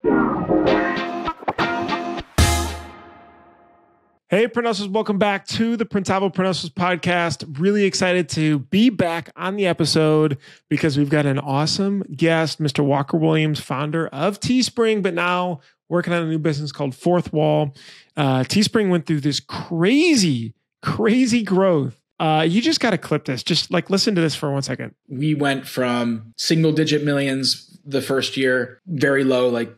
Hey, Print Hustlers, welcome back to the Printavo Print Hustlers podcast. Really excited to be back on the episode because we've got an awesome guest, Mr. Walker Williams, founder of Teespring, but now working on a new business called FourthWall. Teespring went through this crazy growth. You just got to clip this. Just like listen to this for 1 second. We went from single digit millions the first year, very low, like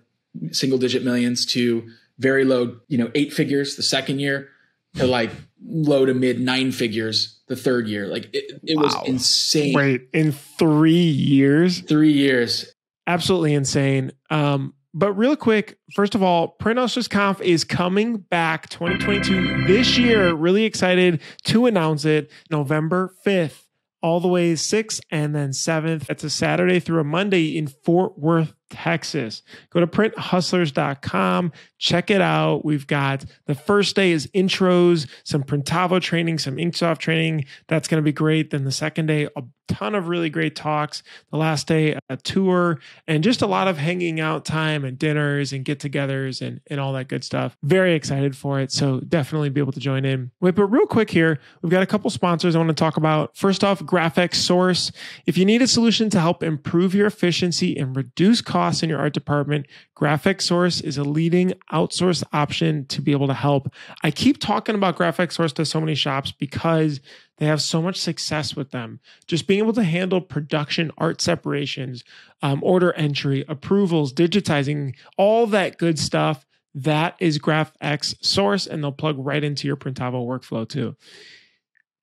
single digit millions, to very low, 8 figures the second year, to like low to mid 9 figures the third year. Like it was insane. Wait, in 3 years? 3 years. Absolutely insane. But real quick, first of all, Print Hustlers Conf is coming back 2022 this year. Really excited to announce it. November 5th, all the way 6th and then 7th. It's a Saturday through a Monday in Fort Worth, Texas. Go to printhustlers.com. Check it out. We've got the first day is intros, some Printavo training, some Inksoft training. That's going to be great. Then the second day, a ton of really great talks. The last day, a tour, and just a lot of hanging out time and dinners and get-togethers and all that good stuff. Very excited for it. So definitely be able to join in. Wait, but real quick here, we've got a couple sponsors I want to talk about. First off, Graphic Source. If you need a solution to help improve your efficiency and reduce costs in your art department, Graphic Source is a leading outsourced option to be able to help. I keep talking about Graphic Source to so many shops because they have so much success with them. Just being able to handle production, art separations, order entry, approvals, digitizing, all that good stuff. That is GraphX Source, and they'll plug right into your Printavo workflow too.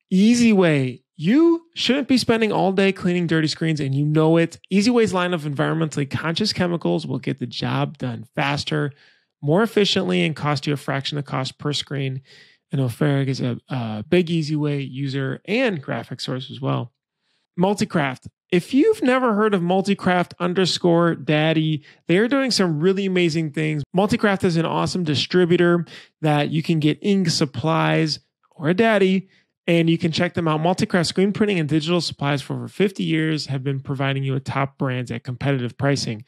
Easy Way. You shouldn't be spending all day cleaning dirty screens, and you know it. Easy Way's line of environmentally conscious chemicals will get the job done faster, more efficiently, and cost you a fraction of the cost per screen. And O'Farrick is a big Easy Way user and Graphic Source as well. Multicraft. If you've never heard of Multicraft_Daddy, they're doing some really amazing things. Multicraft is an awesome distributor that you can get ink, supplies, or a daddy, and you can check them out. Multicraft screen printing and digital supplies for over 50 years have been providing you with top brands at competitive pricing.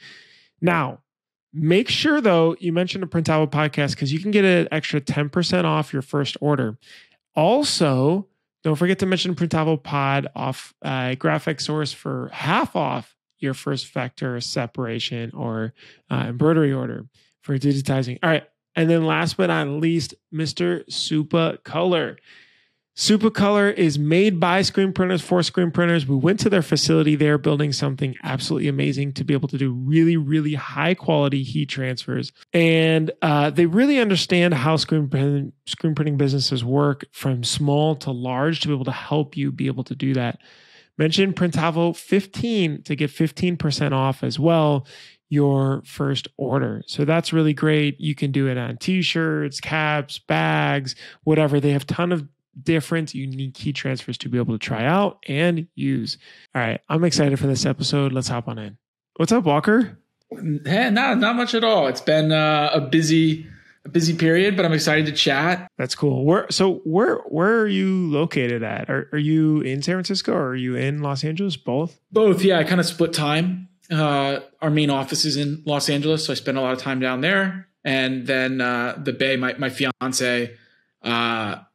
Now, make sure, though, you mentioned a Printavo podcast because you can get an extra 10% off your first order. Also, don't forget to mention Printavo Pod off Graphic Source for half off your first vector separation or embroidery order for digitizing. All right. And then last but not least, Mr. Supa Color. Supa Color is made by screen printers for screen printers. We went to their facility. They're building something absolutely amazing to be able to do really, really high quality heat transfers. And they really understand how screen printing businesses work from small to large to be able to help you be able to do that. Mention Printavo 15 to get 15% off as well your first order. So that's really great. You can do it on t-shirts, caps, bags, whatever. They have a ton of different unique heat transfers to be able to try out and use. All right. I'm excited for this episode. Let's hop on in. What's up, Walker? Hey, not much at all. It's been a busy period, but I'm excited to chat. That's cool. Where are you located at? Are you in San Francisco or are you in Los Angeles? Both? Both. Yeah. I kind of split time. Our main office is in Los Angeles, so I spend a lot of time down there. And then the Bay, my fiance,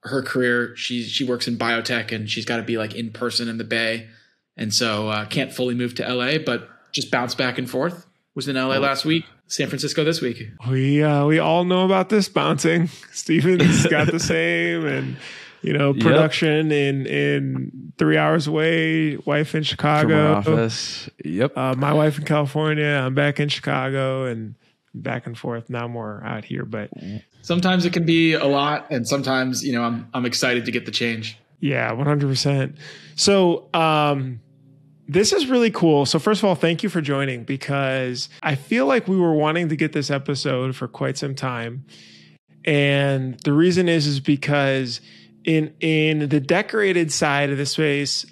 her career, she works in biotech and she's got to be like in person in the Bay. And so can't fully move to LA, but just bounce back and forth. Was in LA last week, San Francisco this week. We all know about this bouncing. Steven's got the same, and production in 3 hours away, wife in Chicago. From our office. Yep. My wife in California. I'm back in Chicago and back and forth. Now more out here, but sometimes it can be a lot, and sometimes I'm excited to get the change. Yeah, 100%. So this is really cool. So first of all, thank you for joining, because I feel like we were wanting to get this episode for quite some time. And the reason is because in the decorated side of the space,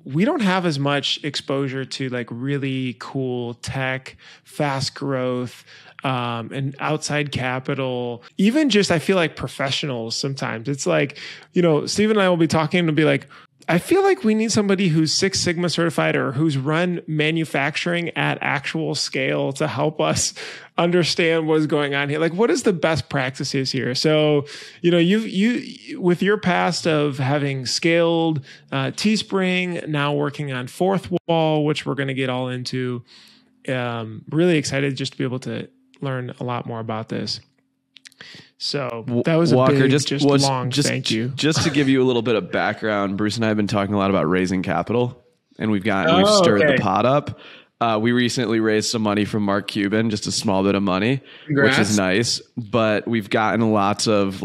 we don't have as much exposure to like really cool tech, fast growth, and outside capital. Even just, I feel like professionals sometimes. It's like, Steve and I will be talking and be like, I feel like we need somebody who's Six Sigma certified or who's run manufacturing at actual scale to help us understand what's going on here. Like, what is the best practices here? So, you with your past of having scaled Teespring, now working on FourthWall, which we're going to get all into. Really excited just to be able to learn a lot more about this. So that was Walker, a big, long thank you. Just to give you a little bit of background, Bruce and I have been talking a lot about raising capital, and we've stirred the pot up. We recently raised some money from Mark Cuban, just a small bit of money, which is nice. But we've gotten lots of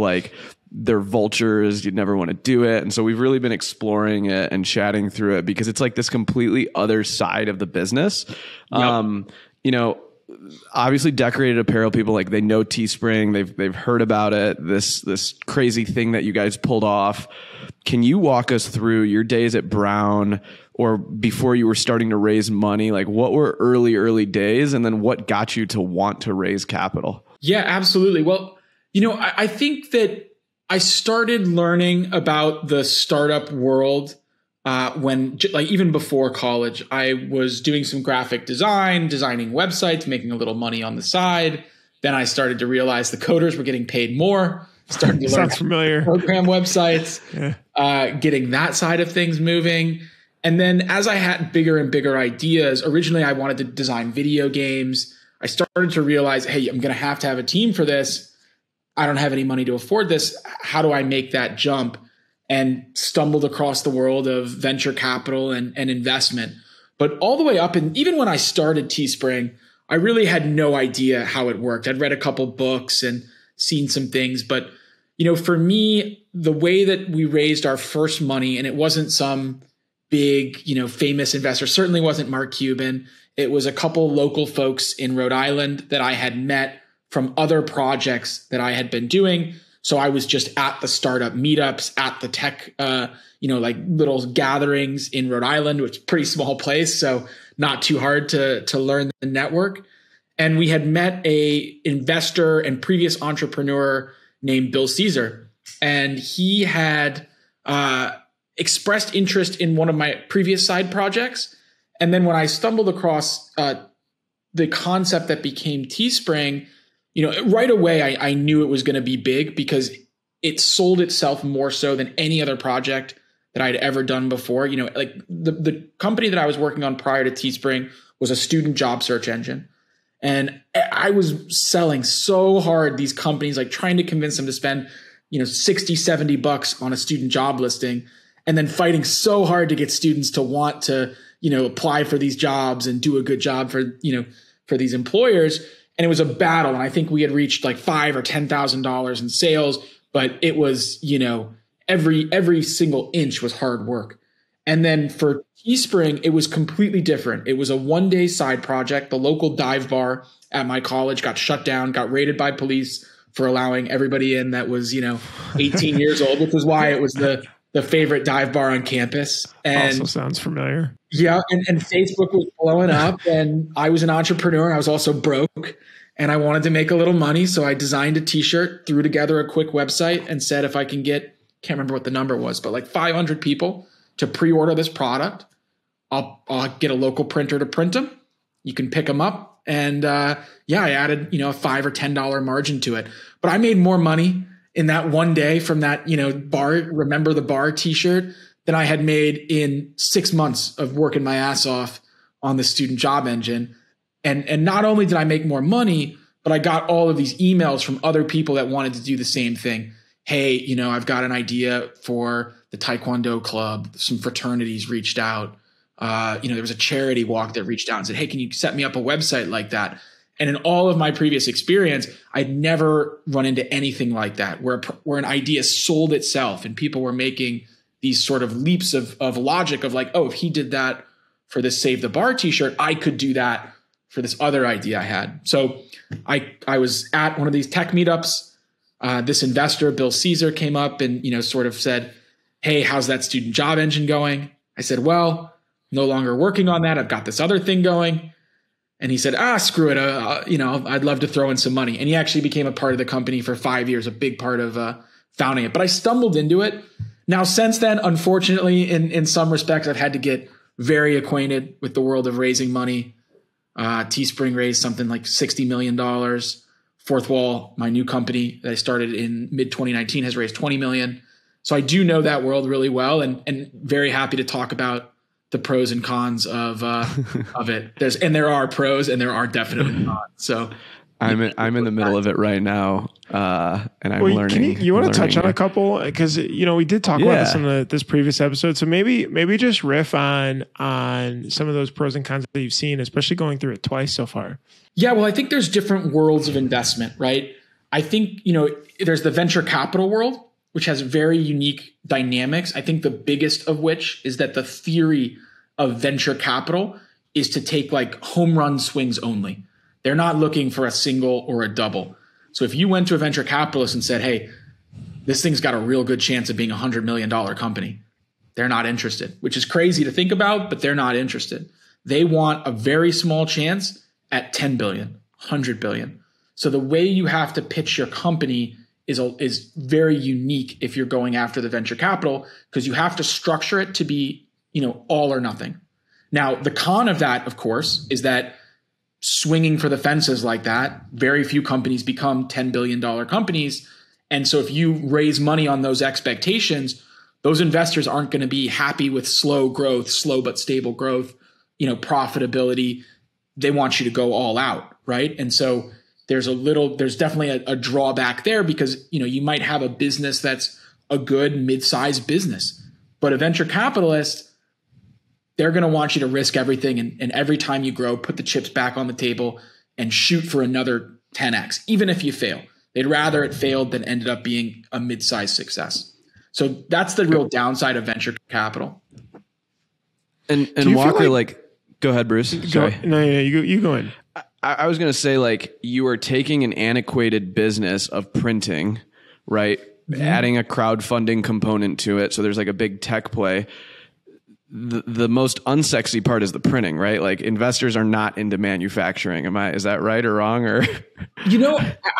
they're vultures. You'd never want to do it. And so we've really been exploring it and chatting through it because it's like this completely other side of the business. Yep. Obviously decorated apparel people, they know Teespring, they've heard about it, this crazy thing that you guys pulled off. Can you walk us through your days at Brown or before you were starting to raise money? What were early days, and then what got you to want to raise capital? Yeah, absolutely. Well, I think that I started learning about the startup world when even before college. I was doing some graphic design, designing websites, making a little money on the side. Then I started to realize the coders were getting paid more. Starting to learn Sounds familiar. Program websites, getting that side of things moving. And then as I had bigger and bigger ideas, originally I wanted to design video games. I started to realize, hey, I'm going to have a team for this. I don't have any money to afford this. How do I make that jump? And stumbled across the world of venture capital and investment. But all the way up, and even when I started Teespring, I really had no idea how it worked. I'd read a couple books and seen some things. But, for me, the way that we raised our first money, and it wasn't some big, famous investor, certainly wasn't Mark Cuban. It was a couple local folks in Rhode Island that I had met from other projects that I had been doing. So I was just at the startup meetups, at the tech, little gatherings in Rhode Island, which is a pretty small place. So not too hard to learn the network. And we had met a investor and previous entrepreneur named Bill Caesar. And he had expressed interest in one of my previous side projects. And then when I stumbled across the concept that became Teespring, right away, I knew it was going to be big because it sold itself more so than any other project that I'd ever done before. The company that I was working on prior to Teespring was a student job search engine. And I was selling so hard these companies, trying to convince them to spend, $60, $70 on a student job listing, and then fighting so hard to get students to want to, apply for these jobs and do a good job for these employers. And it was a battle. And I think we had reached $5,000 or $10,000 in sales, but it was, every single inch was hard work. And then for Teespring, it was completely different. It was a one-day side project. The local dive bar at my college got shut down, got raided by police for allowing everybody in that was, 18 years old, which was why it was the favorite dive bar on campus. And also sounds familiar. Yeah. And Facebook was blowing up, and I was an entrepreneur. I was also broke, and I wanted to make a little money. So I designed a t-shirt, threw together a quick website, and said, if I can get, can't remember what the number was, but 500 people to pre-order this product, I'll get a local printer to print them. You can pick them up. And I added, a $5 or $10 margin to it, but I made more money in that one day from that, bar, remember the bar t-shirt, than I had made in 6 months of working my ass off on the student job engine. And not only did I make more money, but I got all of these emails from other people that wanted to do the same thing. Hey, I've got an idea for the Taekwondo club. Some fraternities reached out. There was a charity walk that reached out and said, hey, can you set me up a website like that? And in all of my previous experience, I'd never run into anything like that, where an idea sold itself and people were making these sort of leaps of logic of if he did that for this Save the Bar t-shirt, I could do that for this other idea I had. So I was at one of these tech meetups. This investor, Bill Caesar, came up and, sort of said, hey, how's that student job engine going? I said, well, no longer working on that. I've got this other thing going. And he said, screw it. I'd love to throw in some money. And he actually became a part of the company for 5 years, a big part of founding it. But I stumbled into it Now, since then, unfortunately, in some respects, I've had to get very acquainted with the world of raising money. Teespring raised something like $60 million. FourthWall, my new company that I started in mid 2019, has raised $20 million. So I do know that world really well, and very happy to talk about the pros and cons of it. There are pros and there are definitely cons. So I'm in the middle of it right now, and I'm learning. You want to touch on a couple, because we did talk about this in this previous episode. So maybe just riff on some of those pros and cons that you've seen, especially going through it twice so far. Yeah, well, I think there's different worlds of investment, right? I think there's the venture capital world, which has very unique dynamics. I think the biggest of which is that the theory of venture capital is to take like home run swings only. They're not looking for a single or a double. So if you went to a venture capitalist and said, hey, this thing's got a real good chance of being $100 million company, they're not interested, which is crazy to think about, but they're not interested. They want a very small chance at 10 billion, 100 billion. So the way you have to pitch your company is very unique if you're going after the venture capital, because you have to structure it to be, all or nothing. Now, the con of that, of course, is that swinging for the fences like that, very few companies become $10 billion companies. And so if you raise money on those expectations, those investors aren't going to be happy with slow growth, slow but stable growth, profitability. They want you to go all out, right? And so there's definitely a drawback there, because, you might have a business that's a good mid-sized business, but a venture capitalist, they're going to want you to risk everything. And every time you grow, put the chips back on the table and shoot for another 10x, even if you fail. They'd rather it failed than ended up being a mid-sized success. So that's the real downside of venture capital. And Walker, go ahead, Bruce. Sorry. You go in. I was going to say, you are taking an antiquated business of printing, right? Mm-hmm. Adding a crowdfunding component to it. So there's a big tech play. The most unsexy part is the printing, right? Like, investors are not into manufacturing. Is that right or wrong? Or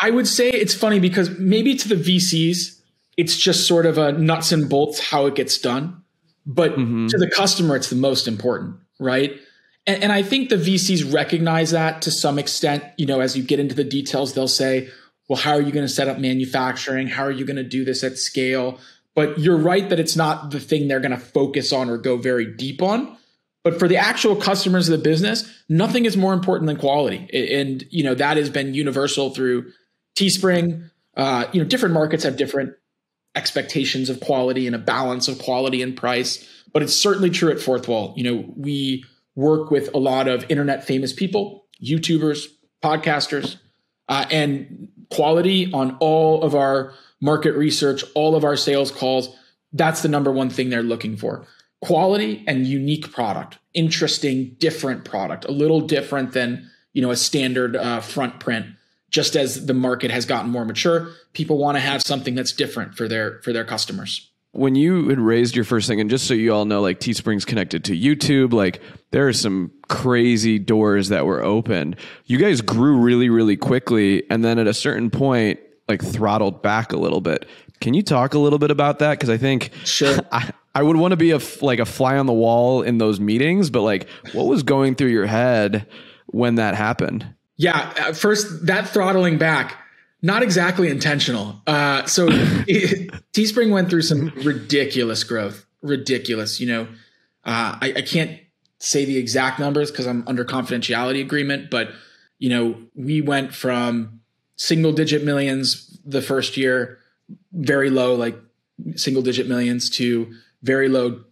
I would say it's funny, because maybe to the VCs, it's just sort of a nuts and bolts how it gets done. But to the customer, it's the most important, right? And I think the VCs recognize that to some extent. As you get into the details, they'll say, well, how are you going to set up manufacturing? How are you going to do this at scale? But you're right that it's not the thing they're going to focus on or go very deep on. But for the actual customers of the business, nothing is more important than quality. And, that has been universal through Teespring. Different markets have different expectations of quality and a balance of quality and price. But it's certainly true at FourthWall. We work with a lot of internet famous people, YouTubers, podcasters, and quality on all of our market research, all of our sales calls. That's the number one thing they're looking for. Quality and unique product, interesting, different product, a little different than, a standard front print. Just as the market has gotten more mature, people want to have something that's different for their customers. When you had raised your first thing, and just so you all know, Teespring's connected to YouTube, there are some crazy doors that were opened. You guys grew really, really quickly. And then at a certain point, throttled back a little bit. Can you talk a little bit about that? Because I think sure. I would want to be a fly on the wall in those meetings, but what was going through your head when that happened? Yeah. First, that throttling back, not exactly intentional. So Teespring went through some ridiculous growth. Ridiculous. I can't say the exact numbers because I'm under confidentiality agreement, but we went from single digit millions the first year, very low, single digit millions, to very low,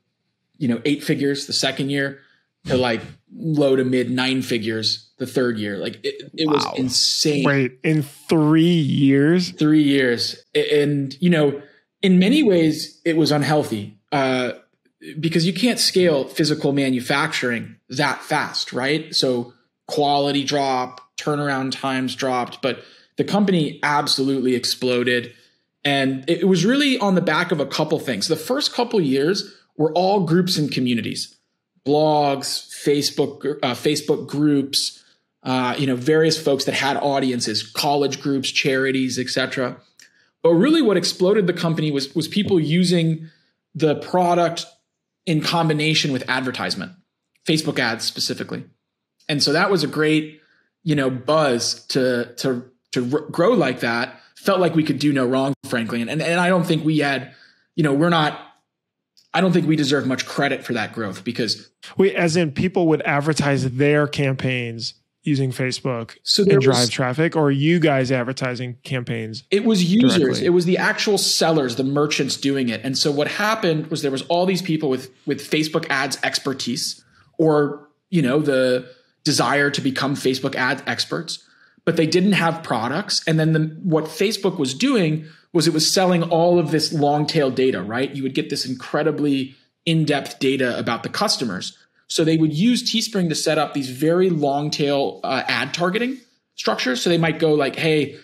8 figures the second year, to low to mid 9 figures the third year. It was insane. Wait, in 3 years? 3 years. And, in many ways it was unhealthy because you can't scale physical manufacturing that fast, right? So quality dropped, turnaround times dropped, but the company absolutely exploded. And it was really on the back of a couple things. The first couple years were all groups and communities, blogs, Facebook groups, various folks that had audiences, college groups, charities, etc. But really what exploded the company was people using the product in combination with advertisement, Facebook ads specifically. And so that was a great, buzz to grow like that. Felt like we could do no wrong, frankly. And I don't think we had, I don't think we deserve much credit for that growth because. Wait, as in people would advertise their campaigns using Facebook and drive traffic, or you guys advertising campaigns? It was users. Directly? It was the actual sellers, the merchants doing it. And so what happened was there was all these people with Facebook ads expertise or, the desire to become Facebook ads experts, but they didn't have products. And then what Facebook was doing was it was selling all of this long tail data, right? You would get this incredibly in-depth data about the customers. So they would use Teespring to set up these very long tail ad targeting structures. So they might go like, hey,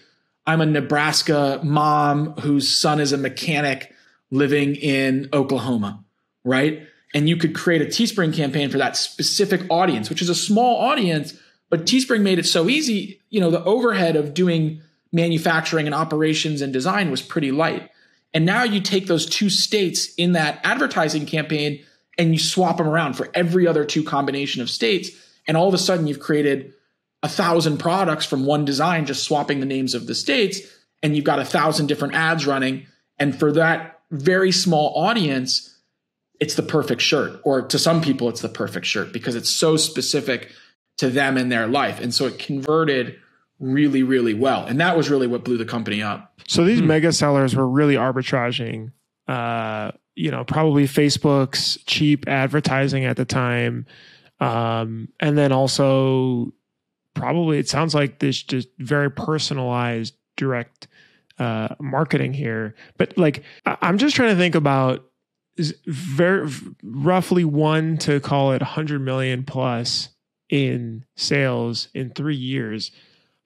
I'm a Nebraska mom whose son is a mechanic living in Oklahoma, right? And you could create a Teespring campaign for that specific audience, which is a small audience, but Teespring made it so easy. The overhead of doing manufacturing and operations and design was pretty light. And now you take those two states in that advertising campaign and you swap them around for every other two combination of states. And all of a sudden you've created 1,000 products from one design, just swapping the names of the states. And you've got 1,000 different ads running. And for that very small audience, it's the perfect shirt. Or to some people, it's the perfect shirt because it's so specific to them and their life. And so it converted really, really well. And that was really what blew the company up. So these mega sellers were really arbitraging, probably Facebook's cheap advertising at the time. And then also probably it sounds like this just very personalized direct marketing here. But like, I'm just trying to think about very roughly 1 to call it 100 million plus in sales in 3 years.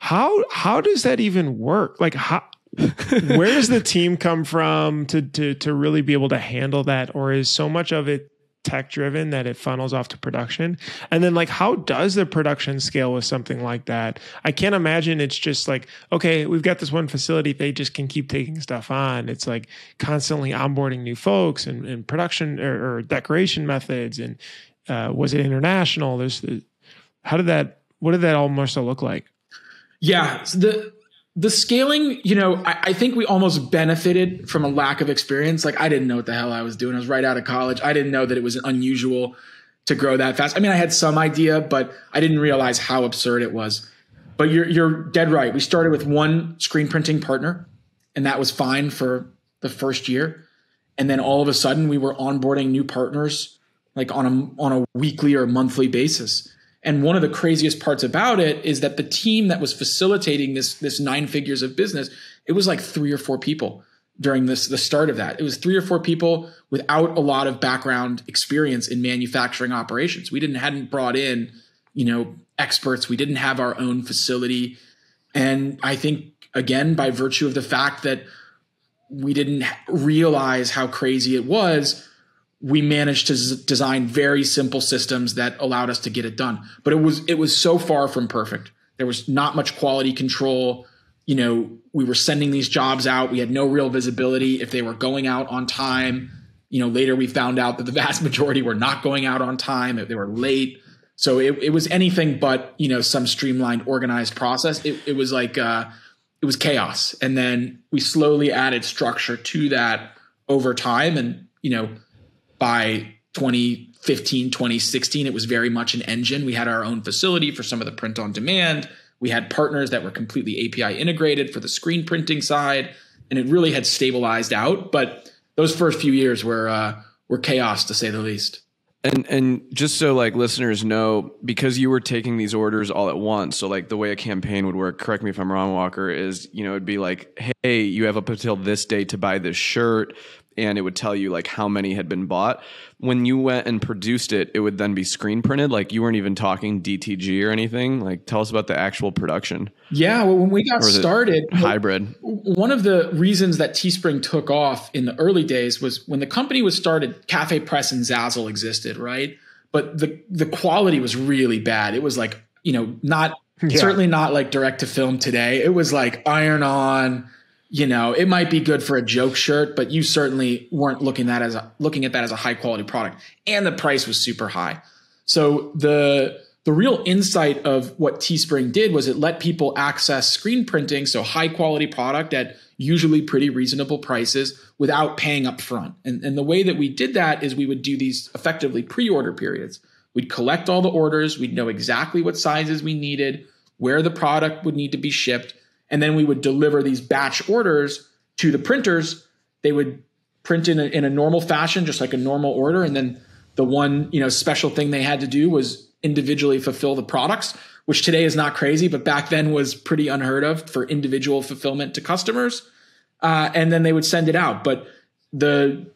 How does that even work? Like where does the team come from to really be able to handle that? Or is so much of it tech driven that it funnels off to production? And then like, how does the production scale with something like that? I can't imagine it's just like, okay, we've got this one facility. They just can keep taking stuff on. It's like constantly onboarding new folks and production or decoration methods. And was it international? What did that almost look like? Yeah. So the scaling, I think we almost benefited from a lack of experience. Like I didn't know what the hell I was doing. I was right out of college. I didn't know that it was unusual to grow that fast. I mean, I had some idea, but I didn't realize how absurd it was. But you're dead right. We started with one screen printing partner, and that was fine for the first year. And then all of a sudden we were onboarding new partners like on a weekly or monthly basis. And one of the craziest parts about it is that the team that was facilitating this 9 figures of business, it was like 3 or 4 people during the start of that. It was 3 or 4 people without a lot of background experience in manufacturing operations. We hadn't brought in, experts. We didn't have our own facility. And I think, again, by virtue of the fact that we didn't realize how crazy it was, we managed to design very simple systems that allowed us to get it done. But it was so far from perfect. There was not much quality control. We were sending these jobs out. We had no real visibility if they were going out on time. Later we found out that the vast majority were not going out on time, if they were late. So it was anything but, some streamlined, organized process. It was like, it was chaos. And then we slowly added structure to that over time. And, by 2015, 2016, it was very much an engine. We had our own facility for some of the print on demand. We had partners that were completely API integrated for the screen printing side, and it really had stabilized out. But those first few years were chaos, to say the least. And just so like listeners know, because you were taking these orders all at once, so like the way a campaign would work, correct me if I'm wrong, Walker, is, it'd be like, hey, you have up until this date to buy this shirt. And it would tell you like how many had been bought. When you went and produced it, it would then be screen printed. Like you weren't even talking DTG or anything. Like tell us about the actual production. Yeah. Well, when we got started, hybrid. One of the reasons that Teespring took off in the early days was when the company was started, Cafe Press and Zazzle existed, right? But the quality was really bad. It was like, certainly not like direct to film today. It was like iron on, it might be good for a joke shirt, but you certainly weren't looking at that as a high quality product, and the price was super high. So the real insight of what Teespring did was it let people access screen printing, so high quality product at usually pretty reasonable prices without paying up front. And the way that we did that is we would do these effectively pre-order periods. We'd collect all the orders. We'd know exactly what sizes we needed, where the product would need to be shipped. And then we would deliver these batch orders to the printers. They would print in a normal fashion, just like a normal order. And then the one, special thing they had to do was individually fulfill the products, which today is not crazy, but back then was pretty unheard of for individual fulfillment to customers. And then they would send it out. But the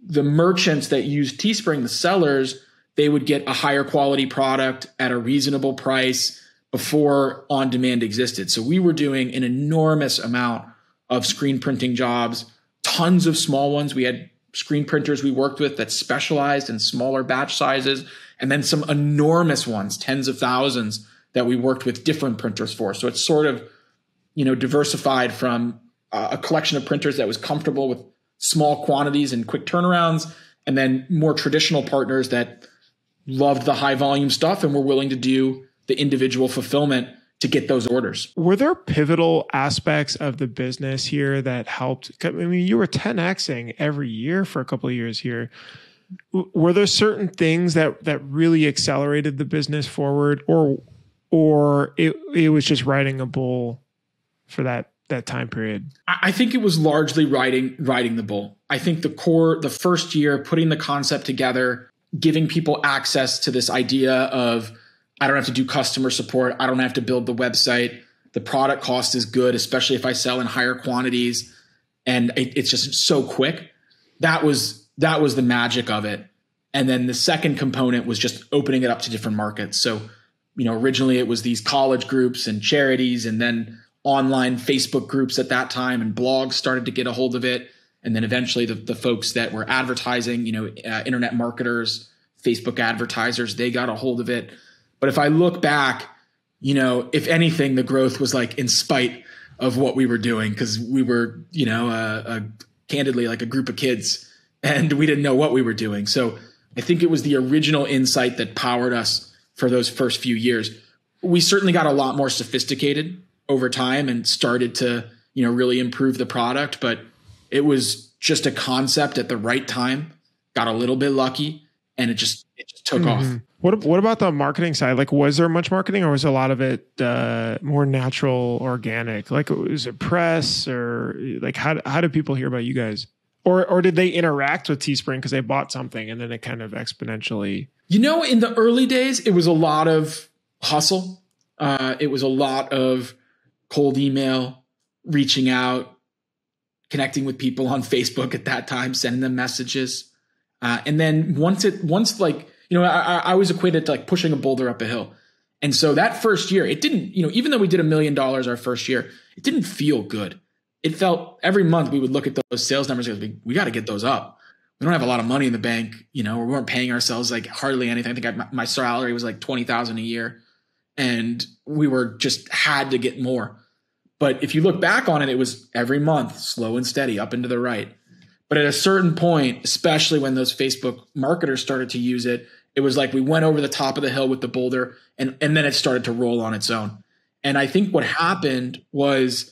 merchants that used Teespring, the sellers, they would get a higher quality product at a reasonable price before on-demand existed. So we were doing an enormous amount of screen printing jobs, tons of small ones. We had screen printers we worked with that specialized in smaller batch sizes, and then some enormous ones, tens of thousands, that we worked with different printers for. So it's sort of, diversified from a collection of printers that was comfortable with small quantities and quick turnarounds, and then more traditional partners that loved the high volume stuff and were willing to do the individual fulfillment to get those orders. Were there pivotal aspects of the business here that helped? I mean, you were 10Xing every year for a couple of years here. Were there certain things that really accelerated the business forward, or it was just riding a bull for that time period? I think it was largely riding the bull. I think the first year, putting the concept together, giving people access to this idea of, I don't have to do customer support. I don't have to build the website. The product cost is good, especially if I sell in higher quantities, and it's just so quick. That was the magic of it. And then the second component was just opening it up to different markets. So, originally it was these college groups and charities, and then online Facebook groups at that time, and blogs started to get a hold of it. And then eventually the folks that were advertising, internet marketers, Facebook advertisers, they got a hold of it. But if I look back, if anything, the growth was like in spite of what we were doing, because we were, candidly like a group of kids, and we didn't know what we were doing. So I think it was the original insight that powered us for those first few years. We certainly got a lot more sophisticated over time and started to, really improve the product, but it was just a concept at the right time, got a little bit lucky, and it just took off. What about the marketing side? Like, was there much marketing, or was a lot of it more natural, organic? Like, was it press, or like how did people hear about you guys? Or did they interact with Teespring because they bought something and then it kind of exponentially? In the early days, it was a lot of hustle. It was a lot of cold email, reaching out, connecting with people on Facebook at that time, sending them messages. And then I always equate it to like pushing a boulder up a hill. And so that first year, it didn't, even though we did $1 million our first year, it didn't feel good. It felt every month we would look at those sales numbers and go, we got to get those up. We don't have a lot of money in the bank. We weren't paying ourselves like hardly anything. I think my salary was like $20,000 a year, and we were just had to get more. But if you look back on it, it was every month, slow and steady, up and to the right. But at a certain point, especially when those Facebook marketers started to use it, it was like we went over the top of the hill with the boulder, and then it started to roll on its own. And I think what happened was,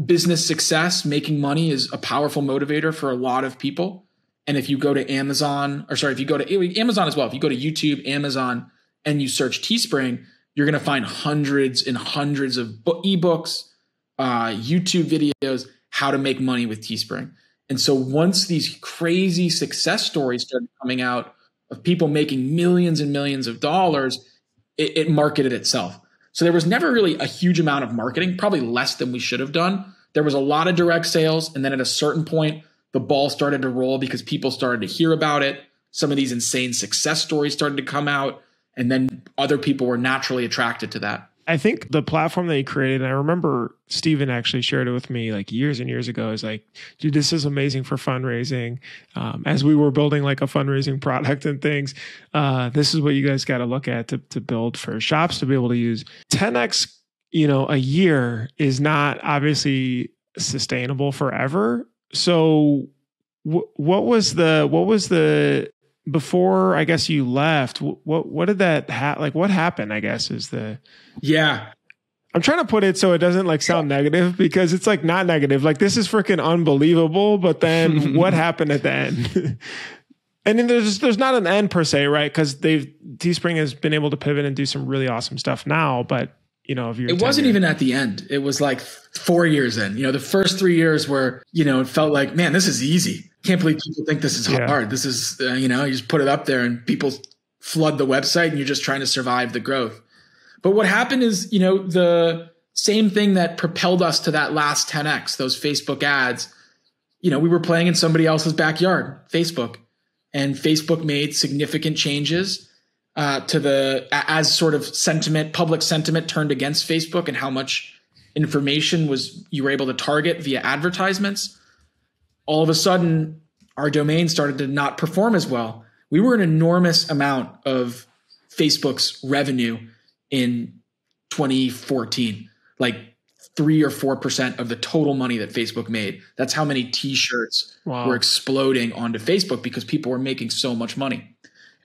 business success, making money is a powerful motivator for a lot of people. And if you go to Amazon as well, if you go to YouTube, Amazon, and you search Teespring, you're going to find hundreds and hundreds of ebooks, YouTube videos, how to make money with Teespring. And so once these crazy success stories started coming out of people making millions and millions of dollars, it marketed itself. So there was never really a huge amount of marketing, probably less than we should have done. There was a lot of direct sales. And then at a certain point, the ball started to roll because people started to hear about it. Some of these insane success stories started to come out. And then other people were naturally attracted to that. I think the platform that you created, and I remember Steven actually shared it with me like years and years ago, is like, dude, this is amazing for fundraising. As we were building like a fundraising product and things, this is what you guys got to look at to build for shops to be able to use. 10X a year is not obviously sustainable forever. So what was the before, I guess, you left, what did that like what happened, I guess, is yeah. I'm trying to put it so it doesn't like sound negative, because it's like not negative. Like, this is freaking unbelievable. But then what happened at the end? And then there's not an end per se, right? Because Teespring has been able to pivot and do some really awesome stuff now. But if it wasn't even at the end. It was like 4 years in. The first 3 years where it felt like, man, this is easy. Can't believe people think this is hard. This is you just put it up there and people flood the website, and you're just trying to survive the growth. But what happened is, the same thing that propelled us to that last 10x, those Facebook ads, we were playing in somebody else's backyard, Facebook, and Facebook made significant changes as sort of public sentiment turned against Facebook, and how much information you were able to target via advertisements. All of a sudden, our domain started to not perform as well. We were an enormous amount of Facebook's revenue in 2014, like 3 or 4% of the total money that Facebook made. That's how many t-shirts were exploding onto Facebook, because people were making so much money.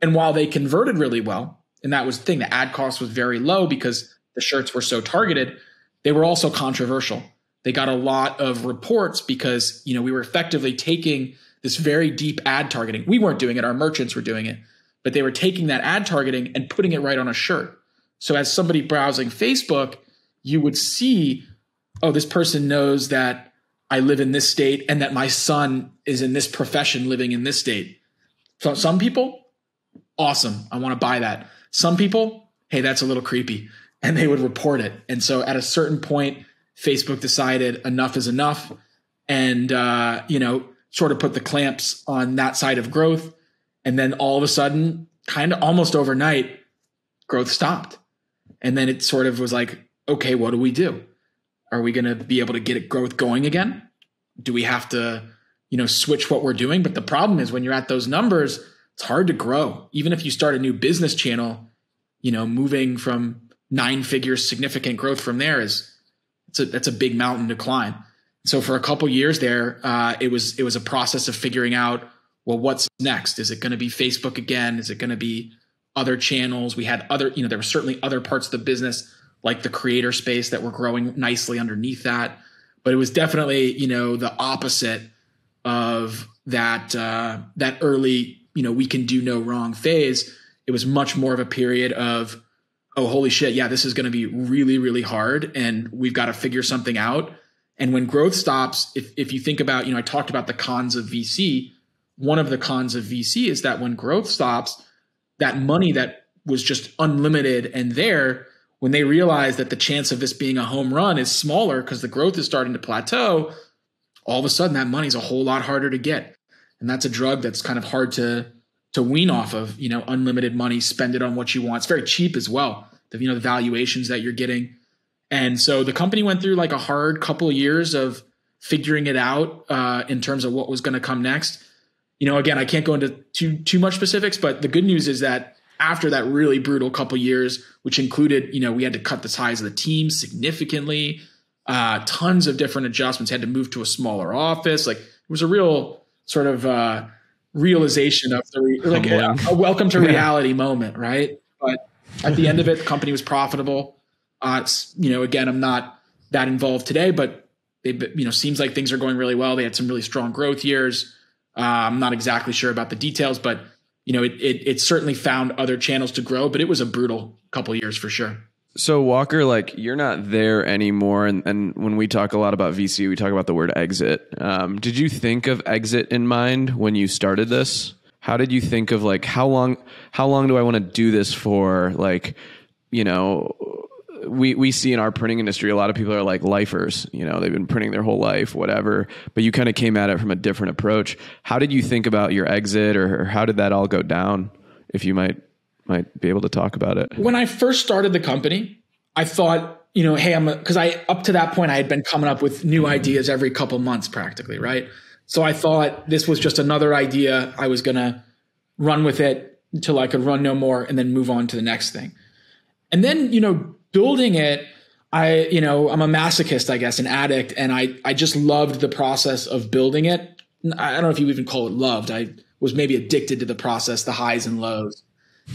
And while they converted really well, and that was the thing, the ad cost was very low because the shirts were so targeted, they were also controversial. They got a lot of reports because, we were effectively taking this very deep ad targeting. We weren't doing it. Our merchants were doing it, but they were taking that ad targeting and putting it right on a shirt. So as somebody browsing Facebook, you would see, oh, this person knows that I live in this state and that my son is in this profession living in this state. So some people, awesome, I want to buy that. Some people, hey, that's a little creepy, and they would report it. And so at a certain point, Facebook decided enough is enough, and sort of put the clamps on that side of growth. And then all of a sudden, kind of almost overnight, growth stopped. And then it sort of was like, okay, what do we do? Are we going to be able to get growth going again? Do we have to, switch what we're doing? But the problem is, when you're at those numbers, it's hard to grow. Even if you start a new business channel, moving from 9 figures, significant growth from there that's a big mountain to climb. So for a couple years there, it was a process of figuring out, well, what's next? Is it going to be Facebook again? Is it going to be other channels? We had other, there were certainly other parts of the business, like the creator space, that were growing nicely underneath that. But it was definitely, the opposite of that early, we can do no wrong phase. It was much more of a period of, oh, holy shit, yeah, this is going to be really, really hard, and we've got to figure something out. And when growth stops, if you think about, I talked about the cons of VC. One of the cons of VC is that when growth stops, that money that was just unlimited and there, when they realize that the chance of this being a home run is smaller because the growth is starting to plateau, all of a sudden that money is a whole lot harder to get. And that's a drug that's kind of hard to wean off of, unlimited money, spend it on what you want. It's very cheap as well, the valuations that you're getting. And so the company went through like a hard couple of years of figuring it out in terms of what was going to come next. Again, I can't go into too much specifics, but the good news is that after that really brutal couple of years, which included, we had to cut the size of the team significantly, tons of different adjustments, had to move to a smaller office. Like, it was a real sort of realization of a welcome to reality moment, right? But at the end of it, the company was profitable. Again, I'm not that involved today, but seems like things are going really well. They had some really strong growth years. I'm not exactly sure about the details, but it certainly found other channels to grow, but it was a brutal couple of years for sure. So Walker, like, you're not there anymore. And when we talk a lot about VC, we talk about the word exit. Did you think of exit in mind when you started this? How did you think of like, how long do I want to do this for? Like, we see in our printing industry, a lot of people are like lifers, they've been printing their whole life, whatever, but you kind of came at it from a different approach. How did you think about your exit, or how did that all go down? If you might be able to talk about it. When I first started the company, I thought, hey, because up to that point, I had been coming up with new ideas every couple months practically, right? So I thought this was just another idea. I was going to run with it until I could run no more and then move on to the next thing. And then, building it, I'm a masochist, I guess, an addict. And I just loved the process of building it. I don't know if you even call it loved. I was maybe addicted to the process, the highs and lows.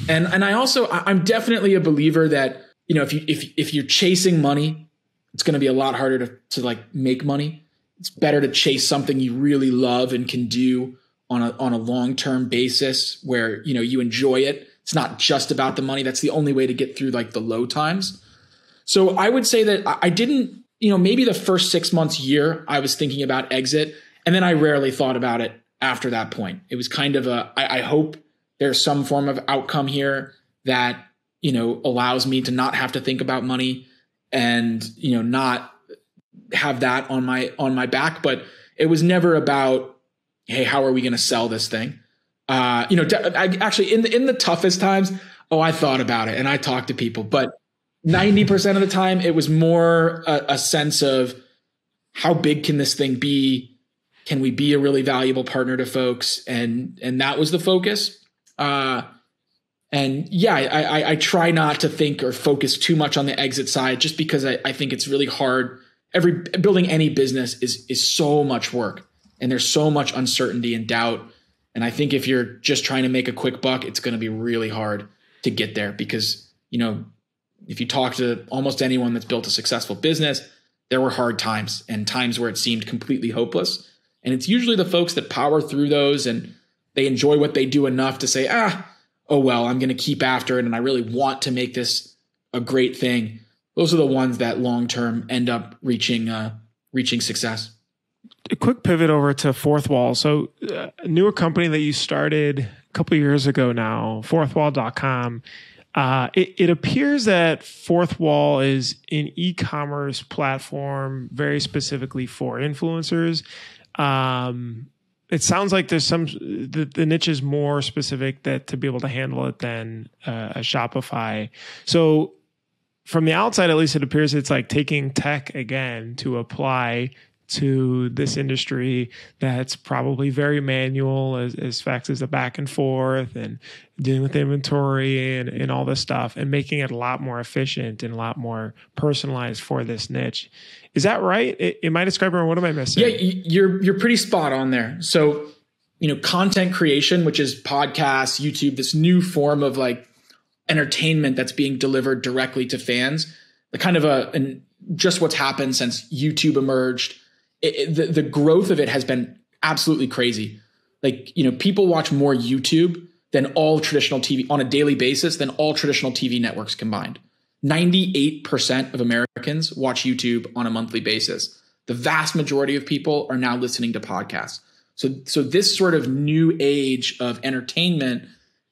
And I'm definitely a believer that, if you're chasing money, it's going to be a lot harder to like make money. It's better to chase something you really love and can do on a long-term basis where, you enjoy it. It's not just about the money. That's the only way to get through like the low times. So I would say that I didn't, maybe the first 6 months, year, I was thinking about exit. And then I rarely thought about it after that point. It was kind of I hope there's some form of outcome here that, allows me to not have to think about money and, not have that on my back. But it was never about, hey, how are we going to sell this thing? I actually in the toughest times, I thought about it and I talked to people, but 90% of the time it was more a sense of how big can this thing be? Can we be a really valuable partner to folks? And that was the focus. I try not to think or focus too much on the exit side, just because I think it's really hard. Building any business is so much work and there's so much uncertainty and doubt. And I think if you're just trying to make a quick buck, it's going to be really hard to get there because, if you talk to almost anyone that's built a successful business, there were hard times and times where it seemed completely hopeless. And it's usually the folks that power through those and they enjoy what they do enough to say, oh, well, I'm going to keep after it. And I really want to make this a great thing. Those are the ones that long-term end up reaching success. A quick pivot over to FourthWall. So a newer company that you started a couple of years ago now, FourthWall.com. It appears that FourthWall is an e-commerce platform very specifically for influencers. It sounds like there's the niche is more specific to be able to handle it than a Shopify. So from the outside, at least, it appears it's like taking tech again to apply to this industry that's probably very manual as facts as the back and forth and dealing with inventory and all this stuff and making it a lot more efficient and a lot more personalized for this niche. Is that right? Am I describing or what am I missing? Yeah, you're pretty spot on there. So, content creation, which is podcasts, YouTube, this new form of like entertainment that's being delivered directly to fans, the kind of just what's happened since YouTube emerged. The growth of it has been absolutely crazy. Like, people watch more YouTube than all traditional TV on a daily basis than all traditional TV networks combined. 98% of Americans watch YouTube on a monthly basis. The vast majority of people are now listening to podcasts. So this sort of new age of entertainment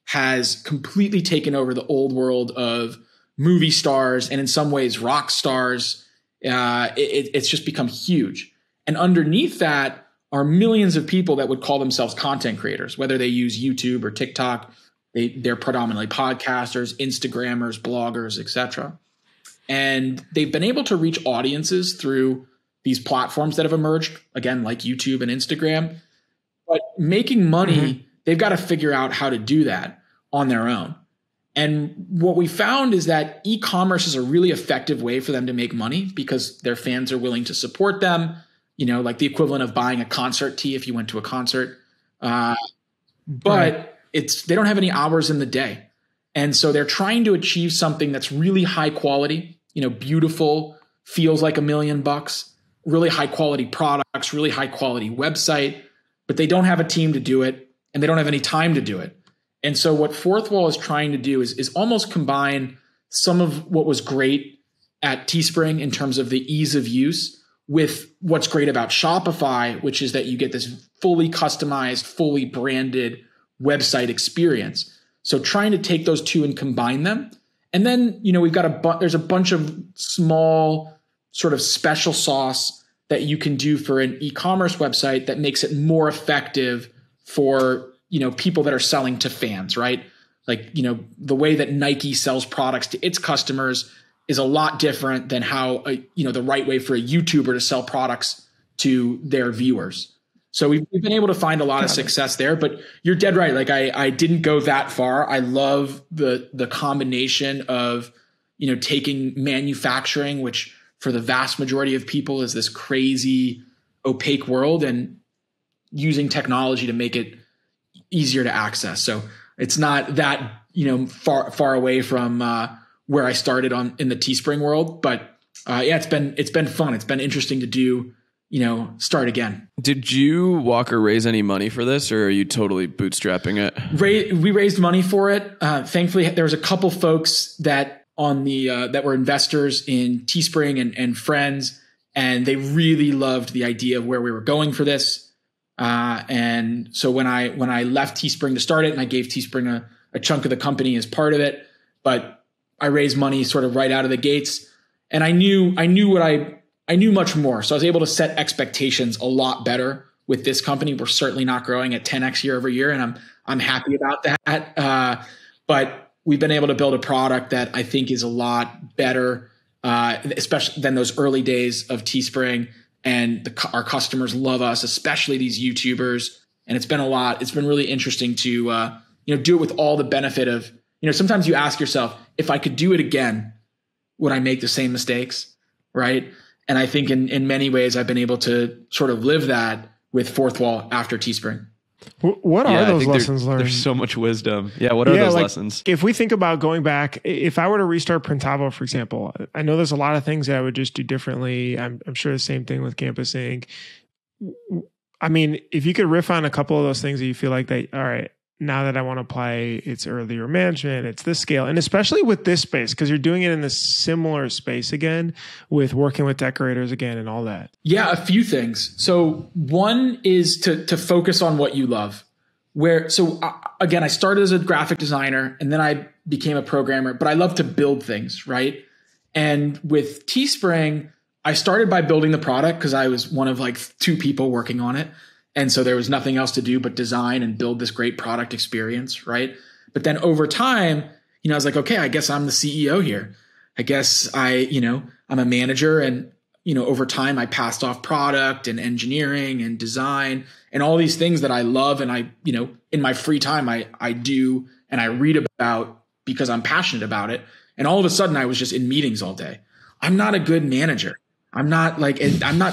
has completely taken over the old world of movie stars and in some ways rock stars. It's just become huge. And underneath that are millions of people that would call themselves content creators, whether they use YouTube or TikTok. They're predominantly podcasters, Instagrammers, bloggers, etc. And they've been able to reach audiences through these platforms that have emerged, again, like YouTube and Instagram. But making money, they've got to figure out how to do that on their own. And what we found is that e-commerce is a really effective way for them to make money because their fans are willing to support them. Like the equivalent of buying a concert tee if you went to a concert. But they don't have any hours in the day. And so they're trying to achieve something that's really high quality, beautiful, feels like $1 million, really high quality products, really high quality website, but they don't have a team to do it and they don't have any time to do it. And so what FourthWall is trying to do is almost combine some of what was great at Teespring in terms of the ease of use with what's great about Shopify, which is that you get this fully customized, fully branded website experience. So trying to take those two and combine them. And then, we've got there's a bunch of small sort of special sauce that you can do for an e-commerce website that makes it more effective for, people that are selling to fans, right? Like, the way that Nike sells products to its customers is a lot different than how, the right way for a YouTuber to sell products to their viewers. So we've been able to find a lot of success there, but you're dead right. Like I didn't go that far. I love the combination of, taking manufacturing, which for the vast majority of people is this crazy, opaque world, and using technology to make it easier to access. So it's not that, far away from where I started in the Teespring world, but it's been fun. It's been interesting to do, start again. Did you, Walker, raise any money for this, or are you totally bootstrapping it? We raised money for it. Thankfully, there was a couple folks that were investors in Teespring and friends, and they really loved the idea of where we were going for this. And so when I left Teespring to start it, and I gave Teespring a chunk of the company as part of it, but I raised money sort of right out of the gates, and I knew much more. So I was able to set expectations a lot better with this company. We're certainly not growing at 10x year over year, and I'm happy about that. But we've been able to build a product that I think is a lot better, especially than those early days of Teespring. And our customers love us, especially these YouTubers. And it's been really interesting to do it with all the benefit of, sometimes you ask yourself, if I could do it again, would I make the same mistakes? Right. And I think in many ways, I've been able to sort of live that with FourthWall after Teespring. What are those lessons learned? There's so much wisdom. Yeah. What are those lessons? If we think about going back, if I were to restart Printavo, for example, I know there's a lot of things that I would just do differently. I'm sure the same thing with Campus Ink. I mean, if you could riff on a couple of those things that you feel like all right, now that I want to apply, it's earlier management, it's this scale, and especially with this space, because you're doing it in this similar space again with working with decorators again and all that. Yeah, a few things. So one is to focus on what you love. Again, I started as a graphic designer and then I became a programmer, but I love to build things, right? And with Teespring, I started by building the product because I was one of like 2 people working on it. And so there was nothing else to do but design and build this great product experience, right? But then over time, I was like, okay, I guess I'm the CEO here. I guess I'm a manager, and, over time I passed off product and engineering and design and all these things that I love. And I, in my free time, I do, and I read about because I'm passionate about it. And all of a sudden I was just in meetings all day. I'm not a good manager. I'm not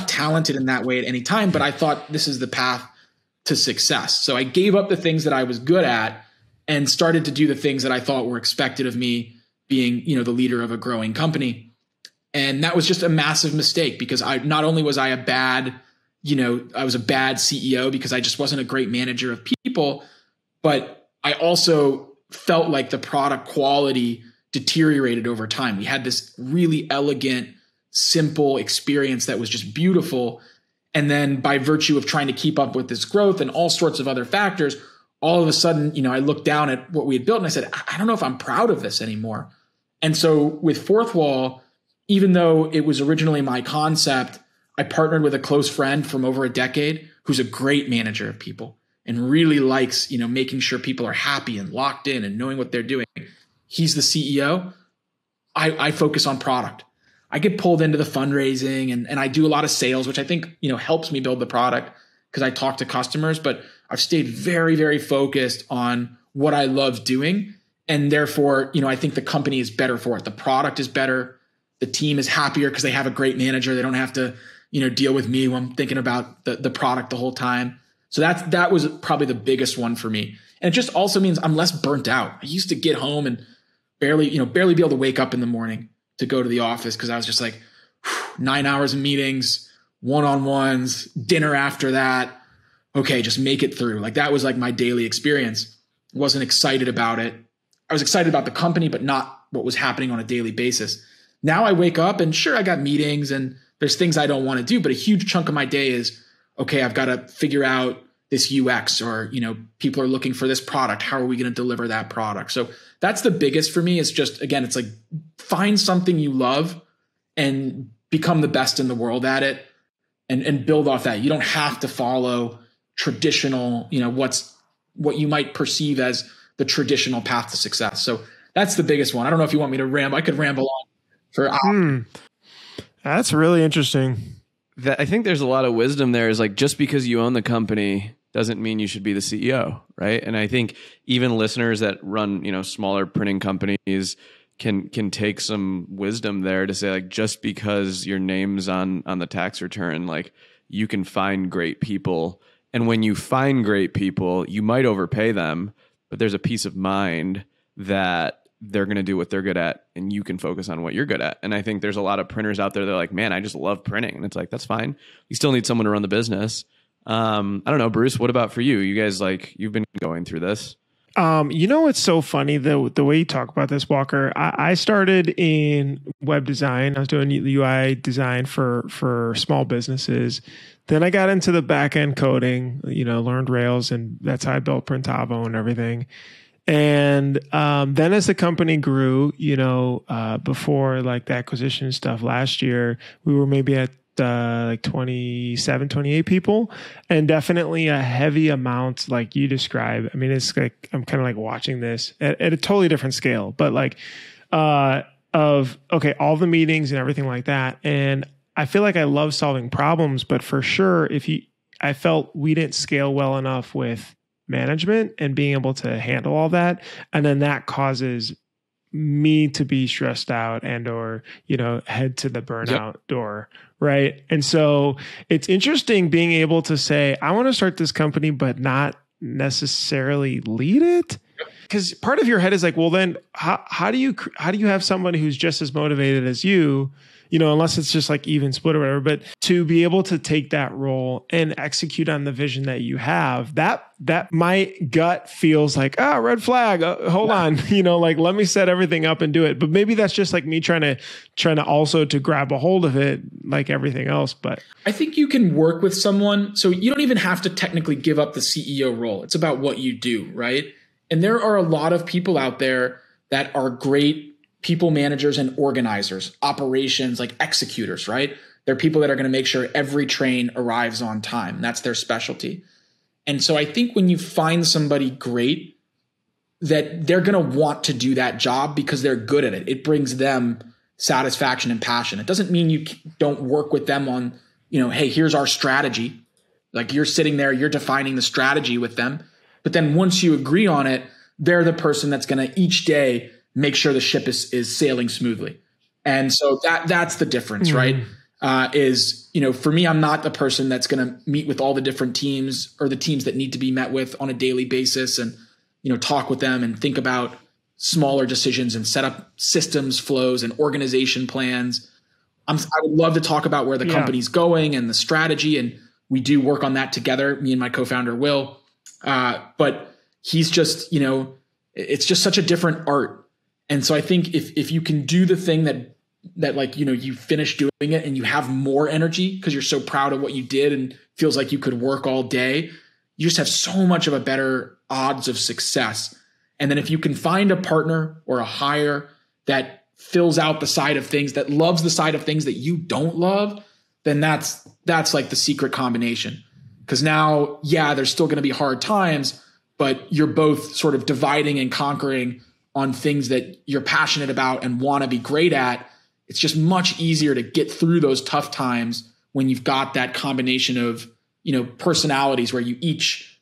talented in that way at any time, but I thought this is the path to success. So I gave up the things that I was good at and started to do the things that I thought were expected of me, being, the leader of a growing company. And that was just a massive mistake, because not only was I a bad CEO because I just wasn't a great manager of people, but I also felt like the product quality deteriorated over time. We had this really elegant, simple experience that was just beautiful. And then by virtue of trying to keep up with this growth and all sorts of other factors, all of a sudden, I looked down at what we had built and I said, I don't know if I'm proud of this anymore. And so with FourthWall, even though it was originally my concept, I partnered with a close friend from over a decade who's a great manager of people and really likes, making sure people are happy and locked in and knowing what they're doing. He's the CEO. I focus on product. I get pulled into the fundraising and I do a lot of sales, which I think, helps me build the product because I talk to customers, but I've stayed very, very focused on what I love doing. And therefore, I think the company is better for it. The product is better. The team is happier because they have a great manager. They don't have to, deal with me when I'm thinking about the product the whole time. So that was probably the biggest one for me. And it just also means I'm less burnt out. I used to get home and barely be able to wake up in the morning to go to the office because I was just like 9 hours of meetings, one-on-ones, dinner after that. Okay, just make it through. Like that was like my daily experience. I wasn't excited about it. I was excited about the company, but not what was happening on a daily basis. Now I wake up and sure, I got meetings and there's things I don't want to do, but a huge chunk of my day is, okay, I've got to figure out this UX or, people are looking for this product. How are we going to deliver that product? So that's the biggest for me. Is just, again, it's like find something you love and become the best in the world at it and build off that. You don't have to follow traditional, what you might perceive as the traditional path to success. So that's the biggest one. I don't know if you want me to ramble. I could ramble on for hours. That's really interesting. I think there's a lot of wisdom there. Is like, just because you own the company doesn't mean you should be the CEO, right? And I think even listeners that run, smaller printing companies can take some wisdom there to say, like, just because your name's on the tax return, like, you can find great people. And when you find great people, you might overpay them, but there's a peace of mind that they're going to do what they're good at and you can focus on what you're good at. And I think there's a lot of printers out there that are like, man, I just love printing. And it's like, that's fine. You still need someone to run the business. I don't know, Bruce, what about for you? You guys, like, you've been going through this. It's so funny the way you talk about this, Walker. I started in web design. I was doing UI design for small businesses. Then I got into the back end coding, learned Rails, and that's how I built Printavo and everything. And then as the company grew, before like the acquisition stuff last year, we were maybe at like 27, 28 people, and definitely a heavy amount like you describe. I mean, it's like, I'm kind of like watching this at a totally different scale, but like, all the meetings and everything like that. And I feel like I love solving problems, but for sure, I felt we didn't scale well enough with management and being able to handle all that. And then that causes me to be stressed out and, or, head to the burnout door. Right. And so it's interesting being able to say, I want to start this company, but not necessarily lead it. Because part of your head is like, well, then how do you have somebody who's just as motivated as you, unless it's just like even split or whatever, but to be able to take that role and execute on the vision that you have, that my gut feels like, red flag, hold on, like, let me set everything up and do it. But maybe that's just like me trying to also to grab a hold of it like everything else. But I think you can work with someone. So you don't even have to technically give up the CEO role. It's about what you do, right? And there are a lot of people out there that are great people managers and organizers, operations, like executors, right? They're people that are going to make sure every train arrives on time. That's their specialty. And so I think when you find somebody great, that they're going to want to do that job because they're good at it. It brings them satisfaction and passion. It doesn't mean you don't work with them on, hey, here's our strategy. Like, you're sitting there, you're defining the strategy with them. But then once you agree on it, they're the person that's going to each day make sure the ship is sailing smoothly. And so that's the difference, right? For me, I'm not the person that's going to meet with all the different teams or the teams that need to be met with on a daily basis and, talk with them and think about smaller decisions and set up systems, flows, and organization plans. I would love to talk about where the company's going and the strategy. And we do work on that together, me and my co-founder, Will. But he's just, it's just such a different art. And so I think if you can do the thing that like, you finish doing it and you have more energy because you're so proud of what you did and feels like you could work all day, you just have so much of a better odds of success. And then if you can find a partner or a hire that fills out the side of things, that loves the side of things that you don't love, then that's like the secret combination. Because now, there's still going to be hard times, but you're both sort of dividing and conquering on things that you're passionate about and want to be great at. It's just much easier to get through those tough times when you've got that combination of, personalities where you each,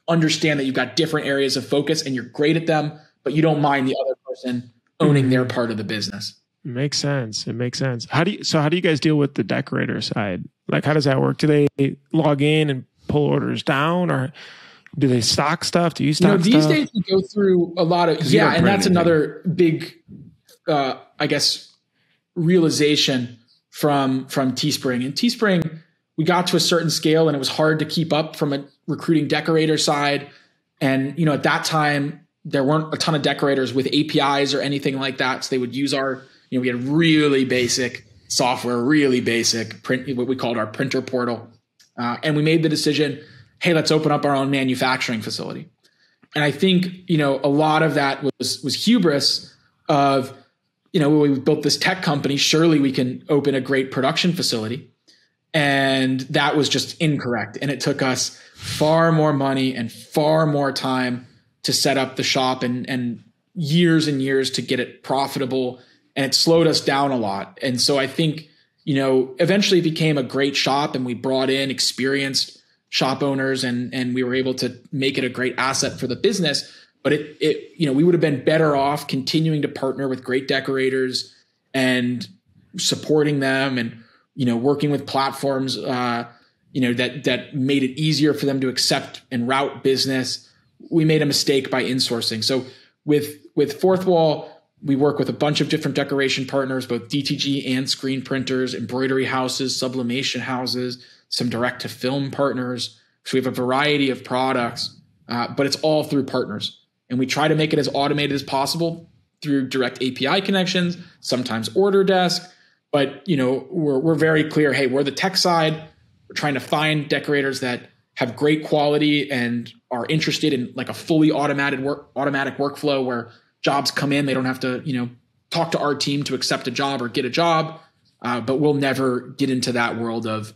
understand that you've got different areas of focus and you're great at them, but you don't mind the other person owning their part of the business. It makes sense. How do you guys deal with the decorator side? Like, how does that work? Do they log in and pull orders down, or do they stock stuff? Do you stock stuff? These days we go through a lot of, and that's another big, realization from Teespring. And Teespring, we got to a certain scale and it was hard to keep up from a recruiting decorator side. And, at that time, there weren't a ton of decorators with APIs or anything like that. So they would use our, we had really basic software, really basic print, what we called our printer portal. And we made the decision, hey, let's open up our own manufacturing facility. And I think, a lot of that was hubris of, we built this tech company, surely we can open a great production facility. And that was just incorrect. And it took us far more money and far more time to set up the shop and years to get it profitable. And it slowed us down a lot. And so I think, eventually it became a great shop and we brought in experienced shop owners and we were able to make it a great asset for the business. but we would have been better off continuing to partner with great decorators and supporting them and, working with platforms, that made it easier for them to accept and route business. We made a mistake by insourcing. So with FourthWall, we work with a bunch of different decoration partners, both DTG and screen printers, embroidery houses, sublimation houses, some direct to film partners. So we have a variety of products, but it's all through partners. And we try to make it as automated as possible through direct API connections, sometimes order desk. But, we're very clear, hey, we're the tech side. We're trying to find decorators that have great quality and are interested in like a fully automatic workflow where jobs come in. They don't have to, talk to our team to accept a job or get a job. But we'll never get into that world of,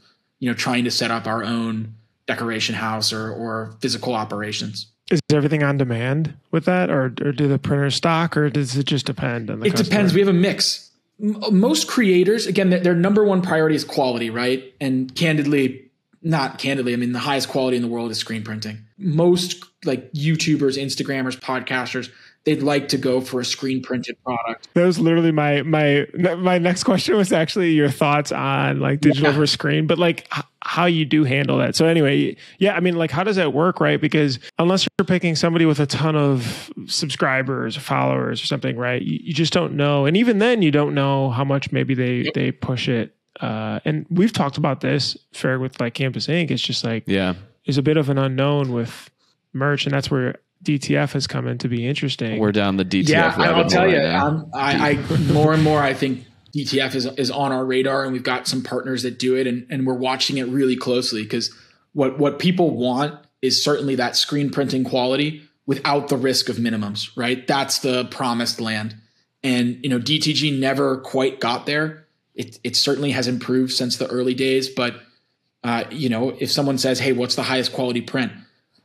trying to set up our own decoration house or physical operations. Is everything on demand with that, or do the printers stock, or does it just depend on the customer? Depends. We have a mix. Most creators, again, their number one priority is quality, right? And not candidly, I mean, the highest quality in the world is screen printing. Most like YouTubers, Instagrammers, podcasters, they'd like to go for a screen printed product. That was literally my next question was actually your thoughts on like digital versus screen, but like how you do handle that. So anyway, I mean, like how does that work, right? Because unless you're picking somebody with a ton of subscribers, followers or something, right? You just don't know. And even then you don't know how much maybe they push it. And we've talked about this fair with like Campus Ink. It's just like, there's a bit of an unknown with merch, and that's where DTF has come in to be interesting. We're down the DTF. Yeah, I'll tell you, I more and more, I think DTF is on our radar, and we've got some partners that do it, and we're watching it really closely because what people want is certainly that screen printing quality without the risk of minimums, right? That's the promised land. And, DTG never quite got there. It certainly has improved since the early days, but if someone says, hey, what's the highest quality print?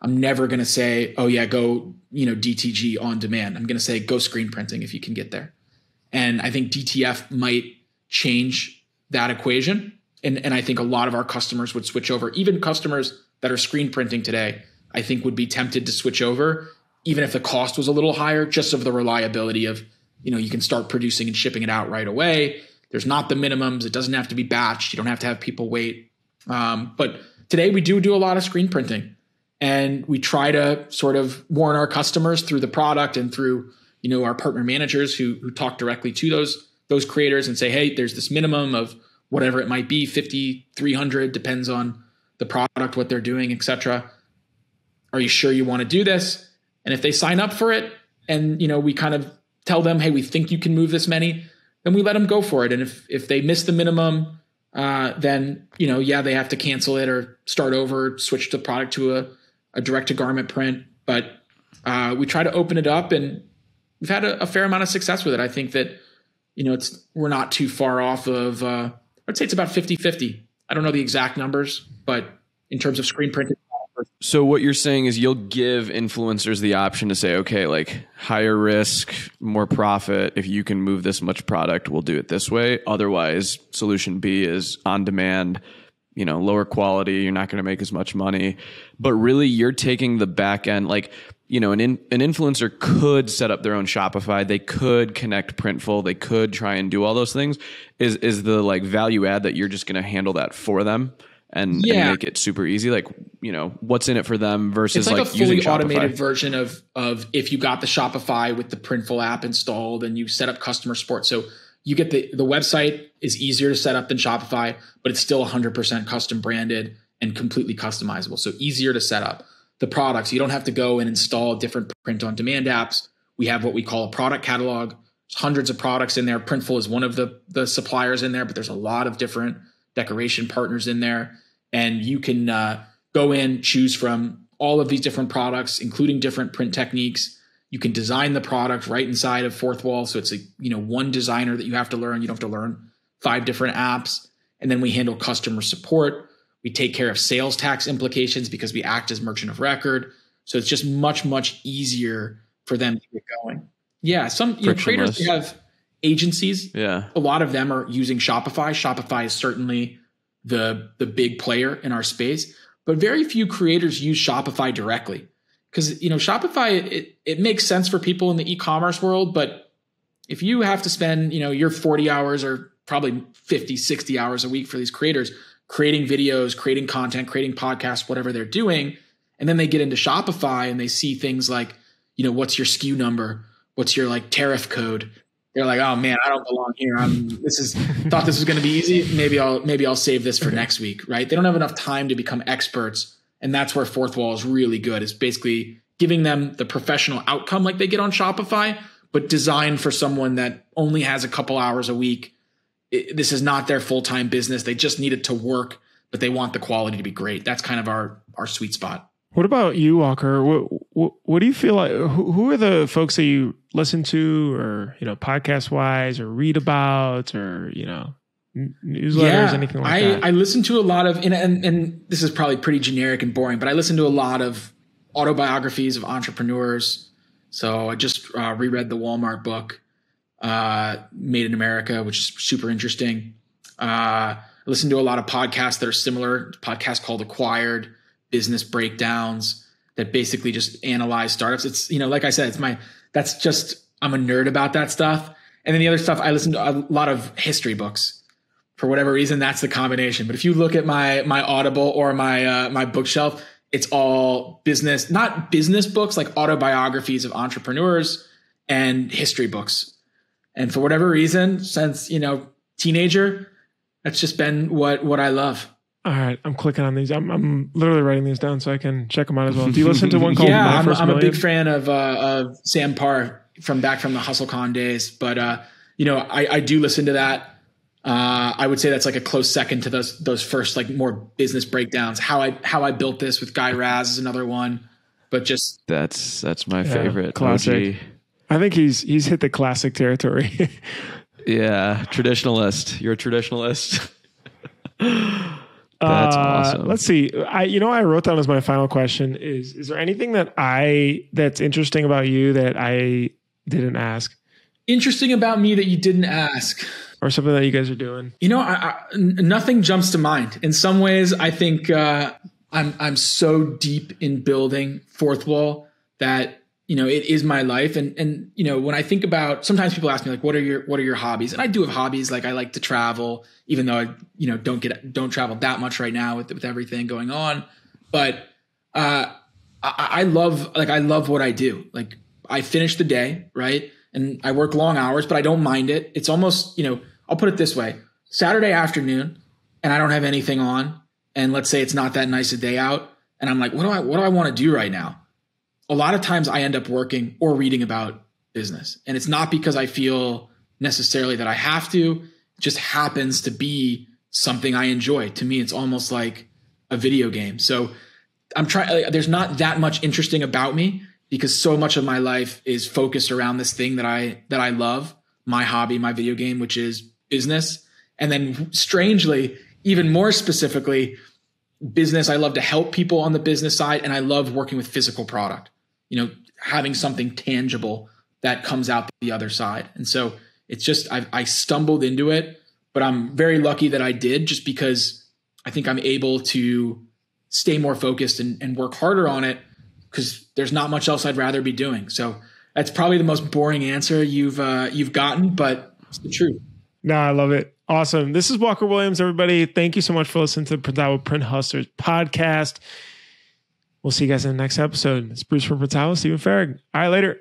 I'm never going to say, oh yeah, go, DTG on demand. I'm going to say go screen printing if you can get there. And I think DTF might change that equation. And I think a lot of our customers would switch over. Even customers that are screen printing today, I think would be tempted to switch over, even if the cost was a little higher, just of the reliability of, you can start producing and shipping it out right away. There's not the minimums. It doesn't have to be batched. You don't have to have people wait. But today we do a lot of screen printing. And we try to sort of warn our customers through the product and through, our partner managers who talk directly to those creators and say, hey, there's this minimum of whatever it might be, 50, 300, depends on the product, what they're doing, et cetera. Are you sure you want to do this? And if they sign up for it and, we kind of tell them, hey, we think you can move this many, then we let them go for it. And if they miss the minimum, then, they have to cancel it or start over, switch the product to a direct to garment print, but we try to open it up, and we've had a fair amount of success with it. I think that, we're not too far off of, I'd say it's about 50-50. I don't know the exact numbers, but in terms of screen printing. So what you're saying is you'll give influencers the option to say, okay, like higher risk, more profit. If you can move this much product, we'll do it this way. Otherwise, solution B is on demand, lower quality. You're not going to make as much money, but really you're taking the back end. Like, an influencer could set up their own Shopify. They could connect Printful. They could try and do all those things. Is the like value add that you're just going to handle that for them and make it super easy? Like, what's in it for them versus it's like a fully using automated version of if you got the Shopify with the Printful app installed and you set up customer support. So you get the website is easier to set up than Shopify, but it's still 100% custom branded and completely customizable. So easier to set up. The products, you don't have to go and install different print on demand apps. We have what we call a product catalog. There's hundreds of products in there. Printful is one of the suppliers in there, but there's a lot of different decoration partners in there. And you can go in, choose from all of these different products, including different print techniques. You can design the product right inside of FourthWall. So it's one designer that you have to learn. You don't have to learn 5 different apps. And then we handle customer support. We take care of sales tax implications because we act as merchant of record. So it's just much, much easier for them to get going. Yeah. Some creators who have agencies. Yeah. A lot of them are using Shopify. Shopify is certainly the big player in our space, but very few creators use Shopify directly because, Shopify, it makes sense for people in the e-commerce world, but if you have to spend, your 40 hours or probably 50, 60 hours a week for these creators, creating videos, creating content, creating podcasts, whatever they're doing, and then they get into Shopify and they see things like, what's your SKU number? What's your tariff code? They're like, oh man, I don't belong here. Thought this was going to be easy. Maybe I'll save this for next week, right? They don't have enough time to become experts. And that's where FourthWall is really good. It's basically giving them the professional outcome like they get on Shopify, but designed for someone that only has a couple hours a week. This is not their full-time business. They just need it to work, but they want the quality to be great. That's kind of our sweet spot. What about you, Walker? What do you feel like? Who are the folks that you listen to, or podcast wise, or read about, or newsletters, anything like that? I listen to a lot of, and this is probably pretty generic and boring, but I listen to a lot of autobiographies of entrepreneurs. So I just reread the Walmart book, Made in America, which is super interesting. I listen to a lot of podcasts that are similar. A podcast called Acquired, business breakdowns that basically just analyze startups. It's, like I said, I'm a nerd about that stuff. And then the other stuff, I listen to a lot of history books. For whatever reason, that's the combination. But if you look at my Audible or my bookshelf, it's all business, not business books, like autobiographies of entrepreneurs and history books. And for whatever reason, since, teenager, that's just been what I love. All right, I'm clicking on these. I'm literally writing these down so I can check them out as well. Do you listen to one called My First Million? I'm a big fan of Sam Parr from the HustleCon days. But I do listen to that. I would say that's like a close second to those first more business breakdowns. How I built this with Guy Raz is another one. But just that's my favorite. Classic. OG. I think he's hit the classic territory. Yeah, traditionalist. You're a traditionalist. That's awesome. Let's see. I wrote down as my final question is there anything that's interesting about you that I didn't ask? Interesting about me that you didn't ask? Or something that you guys are doing? Nothing jumps to mind. In some ways, I think I'm so deep in building FourthWall that it is my life. And when I think about, sometimes people ask me what are your hobbies? And I do have hobbies. I like to travel, even though I don't travel that much right now with everything going on. But I love what I do. I finish the day, right? And I work long hours, but I don't mind it. It's almost, I'll put it this way: Saturday afternoon and I don't have anything on. And let's say it's not that nice a day out. And I'm like, what do I want to do right now? A lot of times I end up working or reading about business. And it's not because I feel necessarily that I have to. It just happens to be something I enjoy. To me, it's almost like a video game. So I'm trying, there's not that much interesting about me because so much of my life is focused around this thing that I love, my hobby, my video game, which is business. And then strangely, even more specifically, business, I love to help people on the business side. And I love working with physical product. Having something tangible that comes out the other side. And so it's just, I stumbled into it, but I'm very lucky that I did, just because I think I'm able to stay more focused and work harder on it, because there's not much else I'd rather be doing. So that's probably the most boring answer you've gotten, but it's the truth. No, I love it. Awesome. This is Walker Williams, everybody. Thank you so much for listening to the Printavo Print Hustlers podcast. We'll see you guys in the next episode. It's Bruce from Printavo, Stephen Farrig. All right, later.